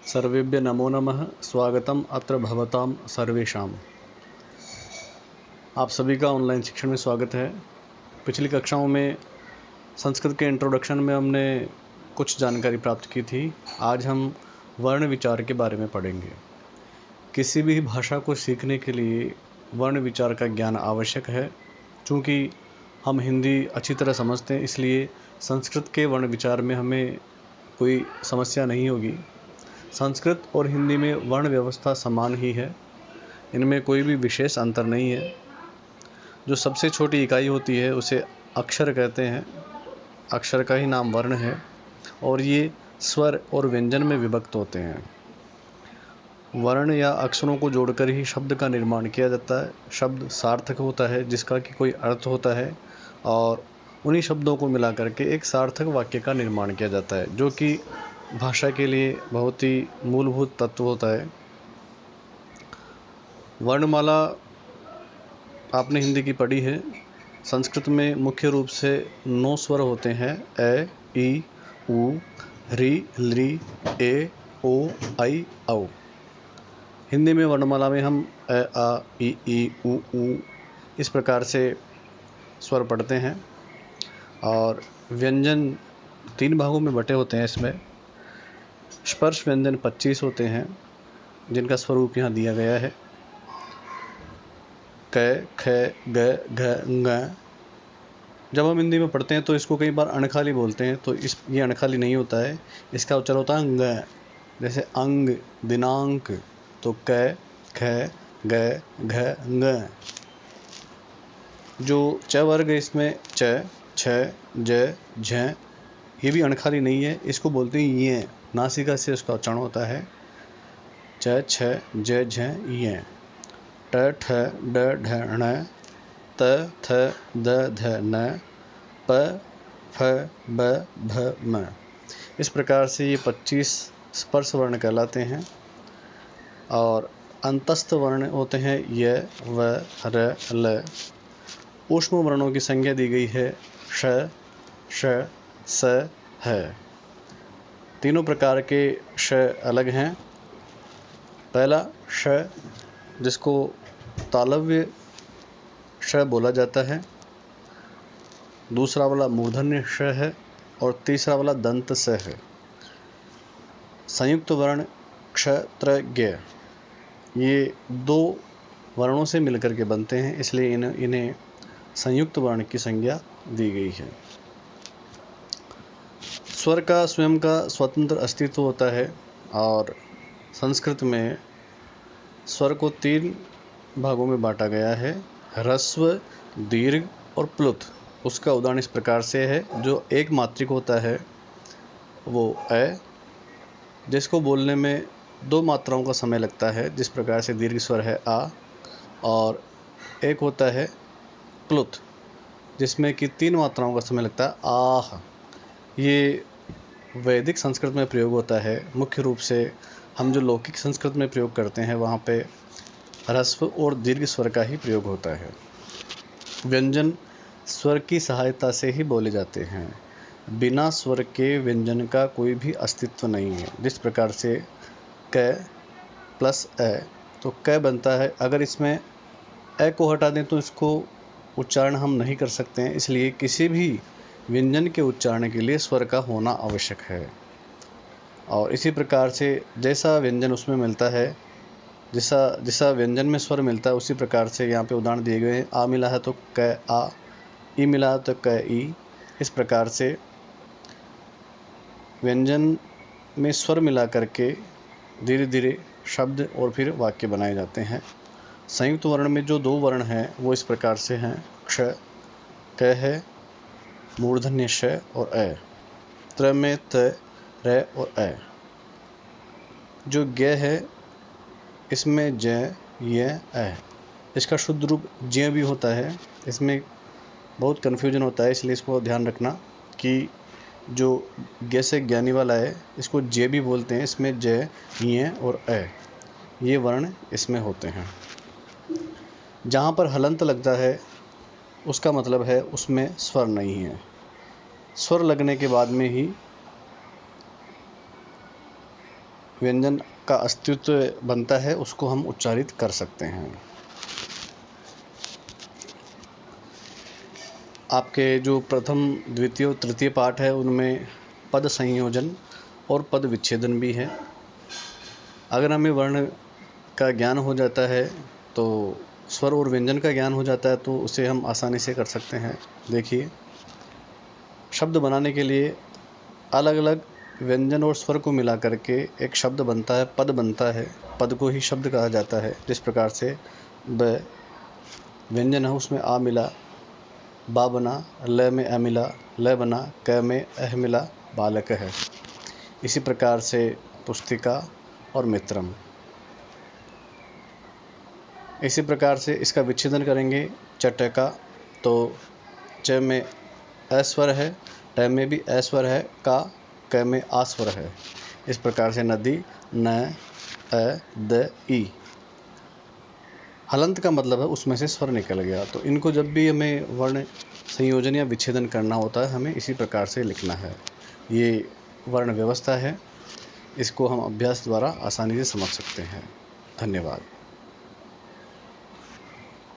सर्वेभ्य नमो नमः। स्वागतम अत्र भवतां सर्वेषां। आप सभी का ऑनलाइन शिक्षण में स्वागत है। पिछली कक्षाओं में संस्कृत के इंट्रोडक्शन में हमने कुछ जानकारी प्राप्त की थी। आज हम वर्ण विचार के बारे में पढ़ेंगे। किसी भी भाषा को सीखने के लिए वर्ण विचार का ज्ञान आवश्यक है। चूँकि हम हिंदी अच्छी तरह समझते हैं, इसलिए संस्कृत के वर्ण विचार में हमें कोई समस्या नहीं होगी। संस्कृत और हिंदी में वर्ण व्यवस्था समान ही है, इनमें कोई भी विशेष अंतर नहीं है। जो सबसे छोटी इकाई होती है उसे अक्षर कहते हैं। अक्षर का ही नाम वर्ण है और ये स्वर और व्यंजन में विभक्त होते हैं। वर्ण या अक्षरों को जोड़कर ही शब्द का निर्माण किया जाता है। शब्द सार्थक होता है, जिसका कि कोई अर्थ होता है, और उन्हीं शब्दों को मिला करके एक सार्थक वाक्य का निर्माण किया जाता है, जो कि भाषा के लिए बहुत ही मूलभूत तत्व होता है। वर्णमाला आपने हिंदी की पढ़ी है। संस्कृत में मुख्य रूप से 9 स्वर होते हैं: ए, ई, उ, ऋ, लृ, ए, ओ, ऐ, औ। हिंदी में वर्णमाला में हम अ, आ, ई, उ, इस प्रकार से स्वर पढ़ते हैं। और व्यंजन 3 भागों में बटे होते हैं। इसमें स्पर्श व्यंजन 25 होते हैं, जिनका स्वरूप यहाँ दिया गया है: क, ख, ग, घ, ng। जब हम हिंदी में पढ़ते हैं तो इसको कई बार अणखाली बोलते हैं, तो ये अणखाली नहीं होता है। इसका उच्चारण होता है ng। जैसे अंग, दिनांक, तो क, ख, ग, घ, ng। जो च वर्ग है, इसमें च, छ, ज, झ, ये भी अणखाली नहीं है। इसको बोलते हैं ये, नासिका से उसका उच्चारण होता है च, छ, ज, झ, ये। ट, ठ, ड, ढ, ण, त, थ, द, ध, न, प, फ, ब, भ, म। इस प्रकार से ये 25 स्पर्श वर्ण कहलाते हैं। और अंतस्थ वर्ण होते हैं य, व, र, ल। ऊष्म वर्णों की संज्ञा दी गई है श, श, स, ह। तीनों प्रकार के श अलग हैं। पहला श, जिसको तालव्य श बोला जाता है। दूसरा वाला मूर्धन्य श है और तीसरा वाला दंत स है। संयुक्त वर्ण क्ष, त्र, ज्ञ, ये 2 वर्णों से मिलकर के बनते हैं, इसलिए इन्हें संयुक्त वर्ण की संज्ञा दी गई है। स्वर का स्वयं का स्वतंत्र अस्तित्व होता है और संस्कृत में स्वर को 3 भागों में बांटा गया है: ह्रस्व, दीर्घ और प्लुत। उसका उदाहरण इस प्रकार से है: जो एक मात्रिक होता है वो अ, जिसको बोलने में 2 मात्राओं का समय लगता है, जिस प्रकार से दीर्घ स्वर है आ, और एक होता है प्लुत, जिसमें कि 3 मात्राओं का समय लगता है आह। ये वैदिक संस्कृत में प्रयोग होता है। मुख्य रूप से हम जो लौकिक संस्कृत में प्रयोग करते हैं, वहाँ पे ह्रस्व और दीर्घ स्वर का ही प्रयोग होता है। व्यंजन स्वर की सहायता से ही बोले जाते हैं। बिना स्वर के व्यंजन का कोई भी अस्तित्व नहीं है। जिस प्रकार से क प्लस अ, तो क बनता है। अगर इसमें अ को हटा दें तो इसको उच्चारण हम नहीं कर सकते हैं, इसलिए किसी भी व्यंजन के उच्चारण के लिए स्वर का होना आवश्यक है। और इसी प्रकार से जैसा व्यंजन उसमें मिलता है, जैसा व्यंजन में स्वर मिलता है, उसी प्रकार से यहाँ पे उदाहरण दिए गए हैं। आ मिला है तो क आ, ई मिला है तो क ई। इस प्रकार से व्यंजन में स्वर मिला करके धीरे धीरे शब्द और फिर वाक्य बनाए जाते हैं। संयुक्त वर्ण में जो 2 वर्ण हैं वो इस प्रकार से हैं: क्ष, क है, मूर्धन्य श और अ। त्र में त, र और अ। जो ज्ञ है, इसमें ज, य, अ। इसका शुद्ध रूप ज्ञ भी होता है। इसमें बहुत कन्फ्यूजन होता है, इसलिए इसको ध्यान रखना कि जो ज्ञ से ज्ञानी वाला है, इसको ज भी बोलते हैं। इसमें ज, य और अ, ये वर्ण इसमें होते हैं। जहाँ पर हलंत लगता है उसका मतलब है उसमें स्वर नहीं है। स्वर लगने के बाद में ही व्यंजन का अस्तित्व बनता है उसको हम उच्चारित कर सकते हैं। आपके जो प्रथम, द्वितीय और तृतीय पाठ है उनमें पद संयोजन और पद विच्छेदन भी है। अगर हमें वर्ण का ज्ञान हो जाता है तो स्वर और व्यंजन का ज्ञान हो जाता है तो उसे हम आसानी से कर सकते हैं। देखिए, शब्द बनाने के लिए अलग अलग व्यंजन और स्वर को मिला करके एक शब्द बनता है, पद बनता है। पद को ही शब्द कहा जाता है। जिस प्रकार से ब व्यंजन है उसमें आ मिला, बा बना, ल में अ मिला, ल बना, क में अह मिला, बालक है। इसी प्रकार से पुस्तिका और मित्रम। इसी प्रकार से इसका विच्छेदन करेंगे चटका, तो च में अ स्वर है, ट में भी अ स्वर है, क में आ स्वर है। इस प्रकार से नदी, न, अ, द, ई। हलंत का मतलब है उसमें से स्वर निकल गया। तो इनको जब भी हमें वर्ण संयोजन या विच्छेदन करना होता है हमें इसी प्रकार से लिखना है। ये वर्ण व्यवस्था है, इसको हम अभ्यास द्वारा आसानी से समझ सकते हैं। धन्यवाद।